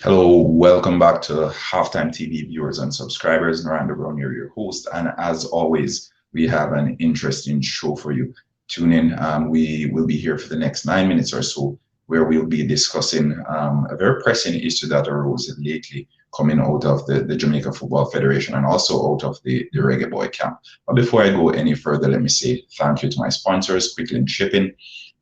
Hello, welcome back to Halftime TV viewers and subscribers. Naranda Brown here, your host, and as always, we have an interesting show for you. Tune in. We will be here for the next 9 minutes or so, where we'll be discussing a very pressing issue that arose lately, coming out of the Jamaica Football Federation and also out of the Reggae Boy camp. But before I go any further, let me say thank you to my sponsors, Quick Link Shipping.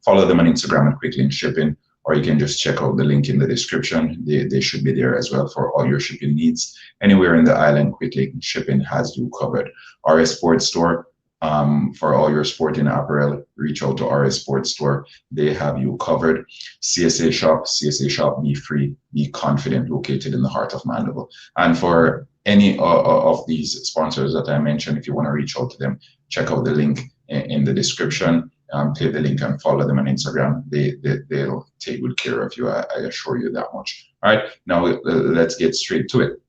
Follow them on Instagram at Quick Link Shipping, or you can just check out the link in the description. They should be there as well for all your shipping needs. Anywhere in the island, Quick Link Shipping has you covered. RS Sports Store, for all your sporting apparel, reach out to RS Sports Store. They have you covered. CSA Shop, be free, be confident, located in the heart of Mandeville. And for any of these sponsors that I mentioned, if you want to reach out to them, check out the link in the description. Click the link and follow them on Instagram. They'll take good care of you. I assure you that much. All right, now let's get straight to it.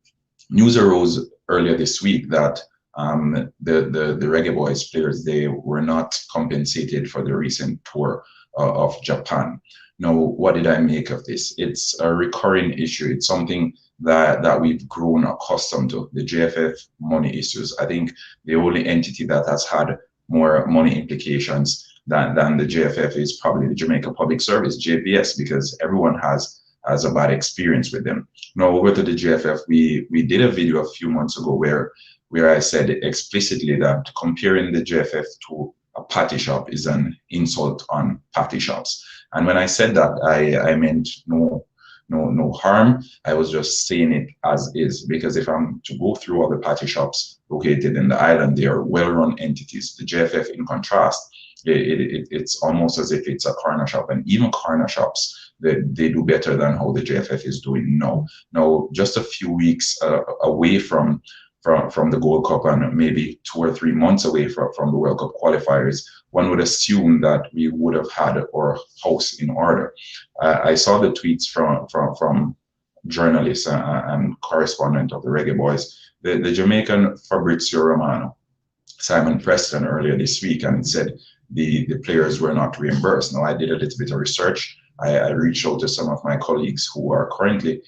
News arose earlier this week that the Reggae Boyz players, they were not compensated for the recent tour of Japan. Now, what did I make of this? It's a recurring issue. It's something that we've grown accustomed to. The JFF money issues. I think the only entity that has had more money implications than the JFF is probably the Jamaica Public Service, JPS, because everyone has a bad experience with them. Now, over to the JFF, we did a video a few months ago where I said explicitly that comparing the JFF to a patty shop is an insult on patty shops. And when I said that, I meant no harm. I was just saying it as is, because if I'm to go through all the patty shops located in the island, they are well-run entities. The JFF, in contrast, it's almost as if it's a corner shop, and even corner shops, they do better than how the JFF is doing now. Now, just a few weeks away from the Gold Cup, and maybe 2 or 3 months away from the World Cup qualifiers, one would assume that we would have had our house in order. I saw the tweets from journalists and correspondent of the Reggae Boyz, the Jamaican Fabrizio Romano, Simon Preston, earlier this week, and it said the players were not reimbursed. Now, I did a little bit of research. I reached out to some of my colleagues who were with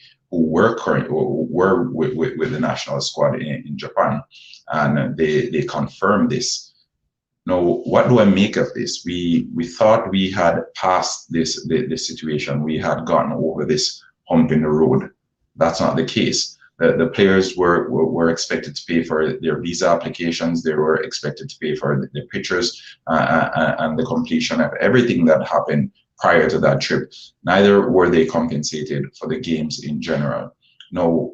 the national squad in Japan, and they confirmed this. Now, what do I make of this? We thought we had passed this situation. We had gotten over this hump in the road. That's not the case. The players were expected to pay for their visa applications. They were expected to pay for the pictures and the completion of everything that happened prior to that trip. Neither were they compensated for the games in general. Now,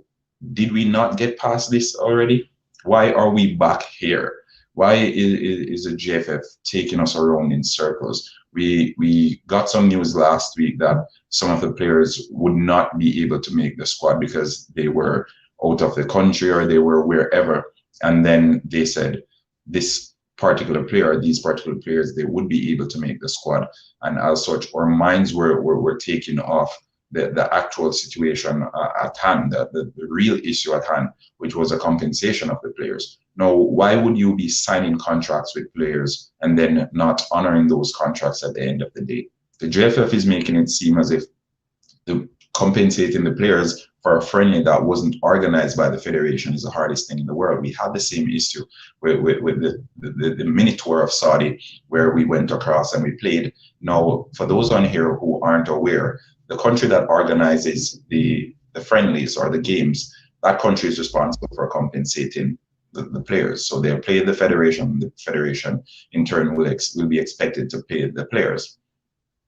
did we not get past this already? Why are we back here? Why is the JFF taking us around in circles? We got some news last week that some of the players would not be able to make the squad because they were out of the country or they were wherever. And then they said these particular players, they would be able to make the squad. And as such, our minds were taken off the actual situation at hand, the real issue at hand, which was a compensation of the players. Now, why would you be signing contracts with players and then not honoring those contracts at the end of the day? The JFF is making it seem as if compensating the players for a friendly that wasn't organized by the federation is the hardest thing in the world. We had the same issue with the mini tour of Saudi, where we went across and we played. Now, for those on here who aren't aware, the country that organizes the friendlies or the games, that country is responsible for compensating the players. So they'll pay the federation. The federation, in turn, will be expected to pay the players.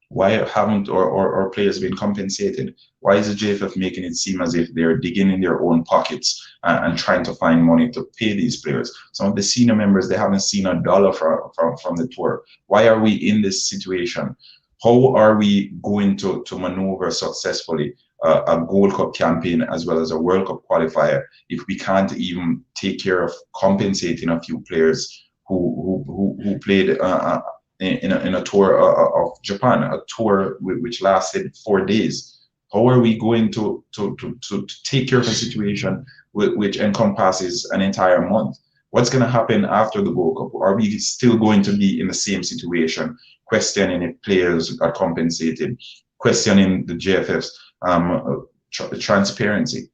Why haven't our players been compensated? Why is the JFF making it seem as if they're digging in their own pockets and trying to find money to pay these players? Some of the senior members, they haven't seen a dollar from the tour. Why are we in this situation? How are we going to maneuver successfully a Gold Cup campaign as well as a World Cup qualifier if we can't even take care of compensating a few players who played in a tour of Japan, a tour which lasted 4 days? How are we going to take care of a situation which encompasses an entire month? What's going to happen after the Gold Cup? Are we still going to be in the same situation, questioning if players are compensated, questioning the JFF's transparency.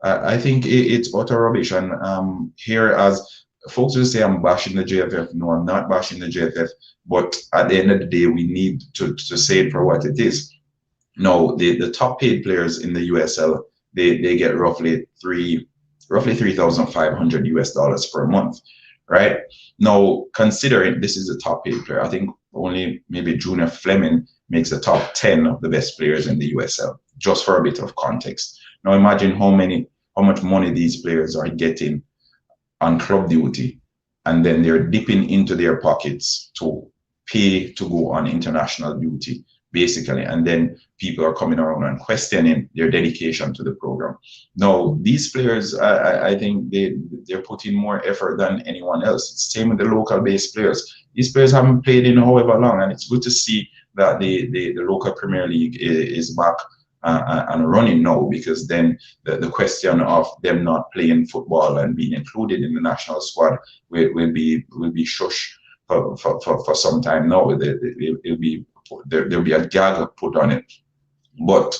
I think it's utter rubbish. And here, as folks will say, I'm bashing the JFF. No, I'm not bashing the JFF. But at the end of the day, we need to say it for what it is. No, the top paid players in the USL, they get roughly 3,500 US dollars per month, right? Now, considering this is a top paid player, I think only maybe Junior Fleming makes the top 10 of the best players in the USL, just for a bit of context. Now imagine how much money these players are getting on club duty, and then they're dipping into their pockets to pay to go on international duty, basically. And then people are coming around and questioning their dedication to the program. Now, these players, I think they're putting more effort than anyone else. It's the same with the local based players. These players haven't played in however long, and it's good to see that the local Premier League is back and running now, because then the question of them not playing football and being included in the national squad will be shush for some time now. There'll be a gag put on it. But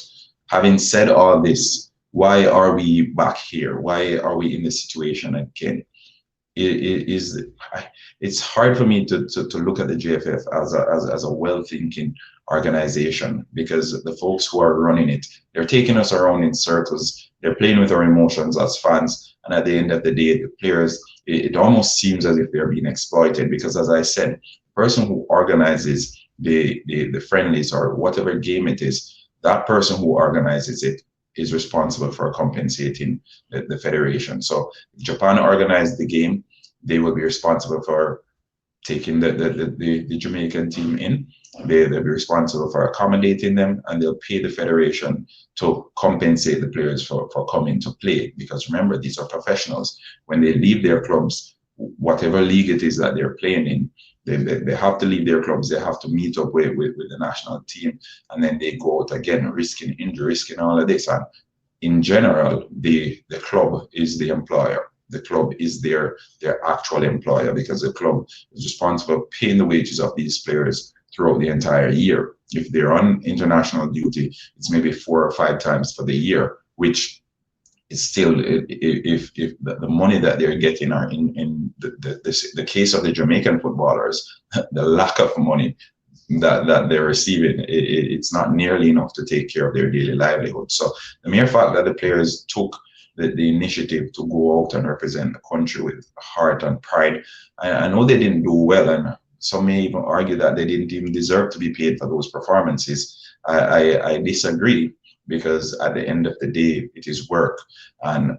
having said all this, why are we back here? Why are we in this situation again? It's hard for me to look at the JFF as a well-thinking organization, because the folks who are running it, they're taking us around in circles. They're playing with our emotions as fans, and at the end of the day, the players, it almost seems as if they're being exploited, because as I said, the person who organizes the friendlies or whatever game it is, that person who organizes it is responsible for compensating the federation. So if Japan organized the game, they will be responsible for taking the Jamaican team in. They'll be responsible for accommodating them, and they'll pay the federation to compensate the players for coming to play. Because remember, these are professionals. When they leave their clubs, whatever league it is that they're playing in, they have to leave their clubs. They have to meet up with the national team, and then they go out again, risking injury, risking all of this. And in general, the club is the employer. The club is their actual employer, because the club is responsible for paying the wages of these players throughout the entire year. If they're on international duty, it's maybe 4 or 5 times for the year, which is still, if the money that they're getting are in the case of the Jamaican footballers, the lack of money that they're receiving, it's not nearly enough to take care of their daily livelihood. So the mere fact that the players took the initiative to go out and represent the country with heart and pride, I know they didn't do well, and some may even argue that they didn't even deserve to be paid for those performances. I disagree, because at the end of the day, it is work, and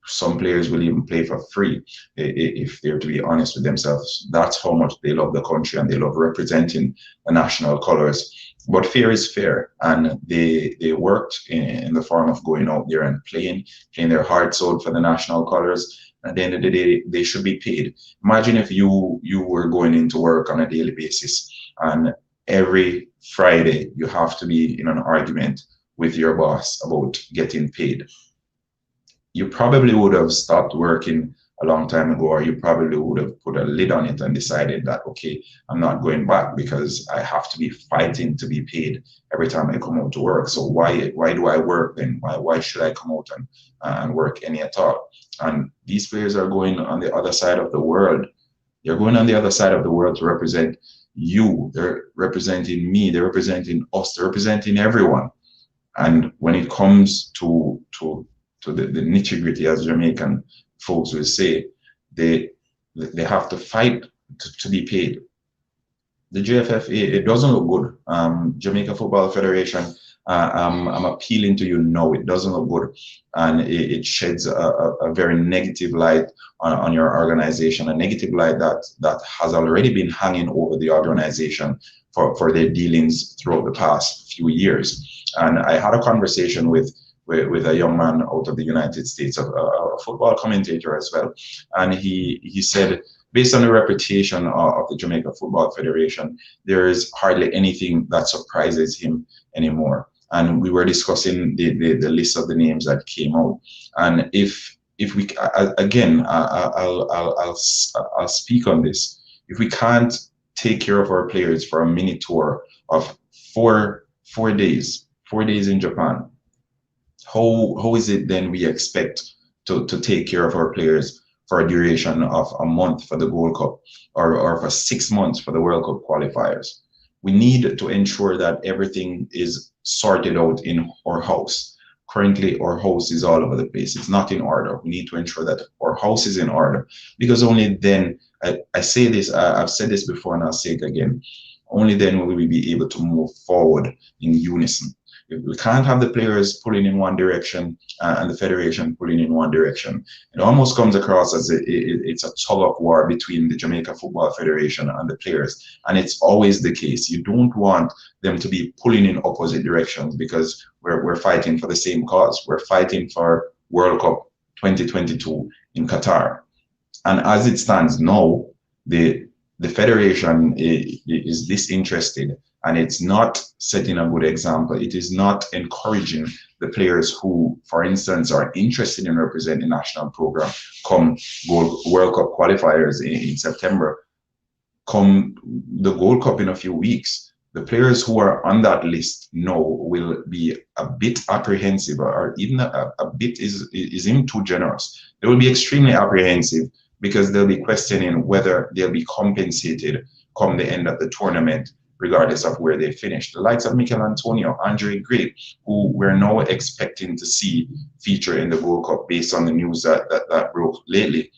some players will even play for free if they're to be honest with themselves. That's how much they love the country and they love representing the national colors. But fair is fair, and they worked in the form of going out there and playing their hearts out for the national colors. At the end of the day, they should be paid. Imagine if you were going into work on a daily basis, and every Friday you have to be in an argument with your boss about getting paid. You probably would have stopped working a long time ago, or you probably would have put a lid on it and decided that, okay, I'm not going back, because I have to be fighting to be paid every time I come out to work. So why do I work then? Why should I come out and work any at all? And these players are going on the other side of the world. They're going on the other side of the world to represent you. They're representing me. They're representing us. They're representing everyone. And when it comes to the nitty-gritty, as Jamaican folks will say, they have to fight to be paid. The JFF, it doesn't look good. Jamaica Football Federation, I'm appealing to you now, it doesn't look good, and it sheds a very negative light on your organization, a negative light that has already been hanging over the organization for their dealings throughout the past few years. And I had a conversation with a young man out of the United States, a football commentator as well, and he said, based on the reputation of the Jamaica Football Federation, there is hardly anything that surprises him anymore. And we were discussing the list of the names that came out, and if we again, I'll speak on this. If we can't take care of our players for a mini tour of four days in Japan, how is it then we expect to take care of our players for a duration of a month for the Gold Cup, or for 6 months for the World Cup qualifiers? We need to ensure that everything is sorted out in our house. Currently, our house is all over the place. It's not in order. We need to ensure that our house is in order, because only then, I say this, I've said this before and I'll say it again, only then will we be able to move forward in unison. We can't have the players pulling in one direction and the federation pulling in one direction. It almost comes across as it's a tug of war between the Jamaica Football Federation and the players. And it's always the case. You don't want them to be pulling in opposite directions, because we're fighting for the same cause. We're fighting for World Cup 2022 in Qatar. And as it stands now, the federation is disinterested, and it's not setting a good example. It is not encouraging the players who, for instance, are interested in representing the national program come World Cup qualifiers in September, come the Gold Cup in a few weeks. The players who are on that list now will be a bit apprehensive, or even a bit is even too generous. They will be extremely apprehensive, because they'll be questioning whether they'll be compensated come the end of the tournament, regardless of where they finish. The likes of Mikel Antonio, Andre Gray, who we're now expecting to see feature in the Gold Cup based on the news that broke lately,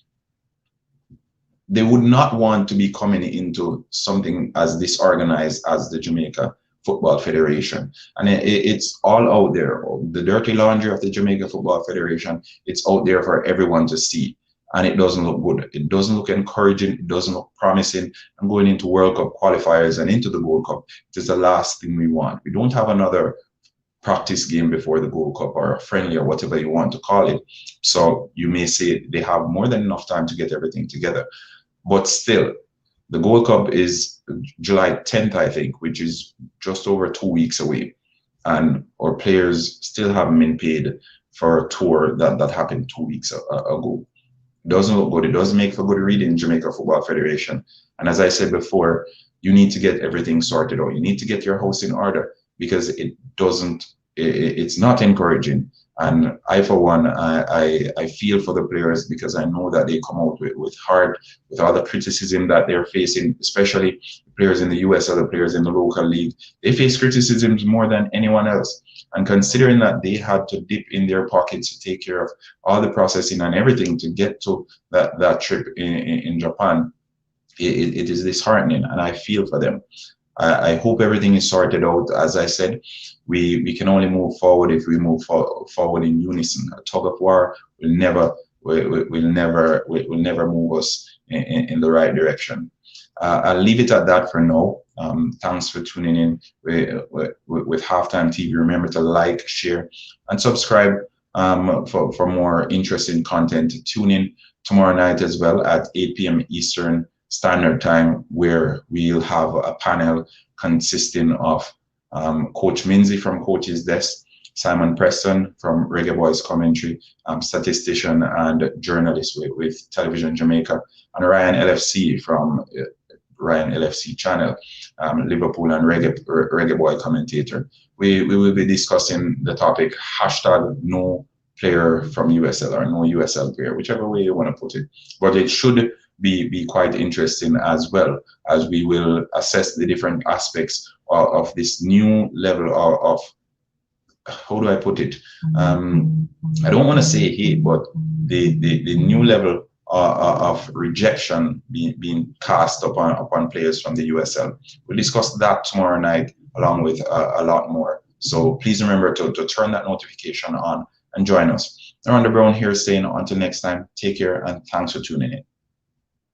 they would not want to be coming into something as disorganized as the Jamaica Football Federation. And it's all out there. The dirty laundry of the Jamaica Football Federation, it's out there for everyone to see. And it doesn't look good. It doesn't look encouraging. It doesn't look promising. And going into World Cup qualifiers and into the Gold Cup, it is the last thing we want. We don't have another practice game before the Gold Cup, or a friendly, or whatever you want to call it. So you may say they have more than enough time to get everything together. But still, the Gold Cup is July 10th, I think, which is just over 2 weeks away. And our players still haven't been paid for a tour that happened 2 weeks ago. It doesn't look good. It doesn't make for good reading in Jamaica Football Federation. And as I said before, you need to get everything sorted out. You need to get your house in order, because it's not encouraging. And I, for one, I feel for the players, because I know that they come out with all the criticism that they're facing, especially the players in the US or the players in the local league. They face criticisms more than anyone else. And considering that they had to dip in their pockets to take care of all the processing and everything to get to that trip in Japan, it is disheartening, and I feel for them. I hope everything is sorted out. As I said, we can only move forward if we move forward in unison. A tug of war will never move us in the right direction. I'll leave it at that for now. Thanks for tuning in with Halftime TV. Remember to like, share, and subscribe for more interesting content. Tune in tomorrow night as well at 8 p.m. Eastern Standard Time, where we'll have a panel consisting of Coach Minzy from Coach's Desk, Simon Preston from Reggae Boyz commentary, statistician and journalist with Television Jamaica, and Ryan LFC from Ryan LFC channel, Liverpool and Reggae Boy commentator. We will be discussing the topic #no player from USL, or no USL player, whichever way you want to put it. But it should be quite interesting, as well as we will assess the different aspects of this new level of how do I put it? I don't want to say hate, but the new level of rejection being cast upon players from the USL. We'll discuss that tomorrow night, along with a lot more. So please remember to turn that notification on and join us. Around the Brown here saying until next time, take care and thanks for tuning in.